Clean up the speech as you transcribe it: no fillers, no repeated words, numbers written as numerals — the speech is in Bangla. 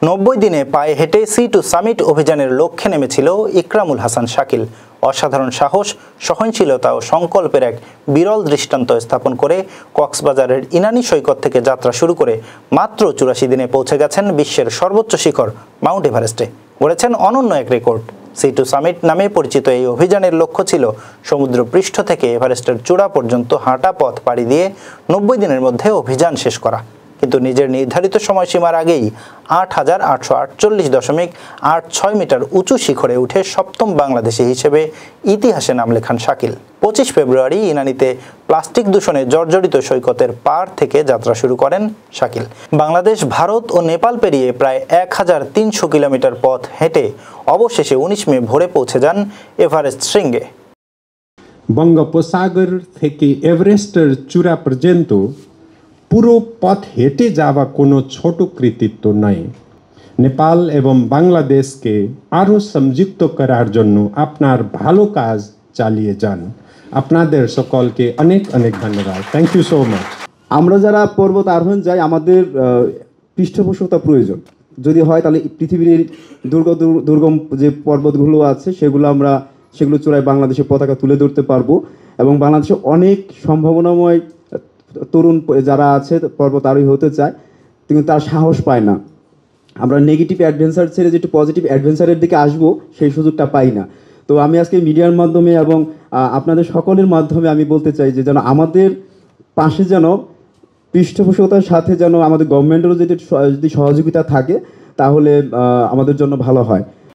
90 দিনে পায়ে হেঁটে C2 সামিট অভিযানের লক্ষ্যে নেমেছিল ইকরামুল হাসান শাকিল। অসাধারণ সাহস, সহনশীলতা ও সংকল্পের এক বিরল দৃষ্টান্ত স্থাপন করে কক্সবাজারের ইনানী সৈকত থেকে যাত্রা শুরু করে মাত্র 84 দিনে পৌঁছে গেছেন বিশ্বের সর্বোচ্চ শিখর মাউন্ট এভারেস্টে। গড়েছেন অনন্য এক রেকর্ড। C2 সামিট নামে পরিচিত এই অভিযানের লক্ষ্য ছিল সমুদ্র পৃষ্ঠ থেকে এভারেস্টের চূড়া পর্যন্ত হাঁটা পথ পাড়ি দিয়ে 90 দিনের মধ্যে অভিযান শেষ করা। কিন্তু নিজের নির্ধারিত সময়সীমার আগেই ৮,৮৪.86 মিটার উঁচু শিখরে উঠে সপ্তম বাংলাদেশি হিসেবে ইতিহাসে নাম লেখান শাকিল। 25 ফেব্রুয়ারি ইনানীতে প্লাস্টিক দূষণে জর্জরিত সৈকতের পাড় থেকে যাত্রা শুরু করেন শাকিল। বাংলাদেশ, ভারত ও নেপাল পেরিয়ে প্রায় ১,৩০০ কিলোমিটার পথ হেঁটে অবশেষে 19 মে ভোরে পৌঁছে যান এভারেস্ট শৃঙ্গে। বঙ্গোপসাগর থেকে এভারেস্টের চূড়া পর্যন্ত পুরো পথ হেঁটে যাওয়া কোনো ছোট কৃতিত্ব নয়। নেপাল এবং বাংলাদেশকে আরও সংযুক্ত করার জন্য আপনার ভালো কাজ চালিয়ে যান। আপনাদের সকলকে অনেক অনেক ধন্যবাদ। Thank you so much. আমরা যারা পর্বত আরোহণ যাই, আমাদের পৃষ্ঠপোষকতা প্রয়োজন। যদি হয় তাহলে পৃথিবীর দুর্গম যে পর্বতগুলো আছে সেগুলো চূড়ায় বাংলাদেশের পতাকা তুলে ধরতে পারবো। এবং বাংলাদেশে অনেক সম্ভাবনাময় তরুণ যারা আছে পর্বত আরোহী হতে চায়, কিন্তু তার সাহস পায় না। আমরা নেগেটিভ অ্যাডভেঞ্চার ছেড়ে যেটা পজিটিভ অ্যাডভেঞ্চারের দিকে আসবো, সেই সুযোগটা পাই না। তো আমি আজকে মিডিয়ার মাধ্যমে এবং আপনাদের সকলের মাধ্যমে আমি বলতে চাই যে যেন আমাদের পাশে যেন পৃষ্ঠপোষকতার সাথে যেন আমাদের গভর্নমেন্টেরও যদি সহযোগিতা থাকে তাহলে আমাদের জন্য ভালো হয়।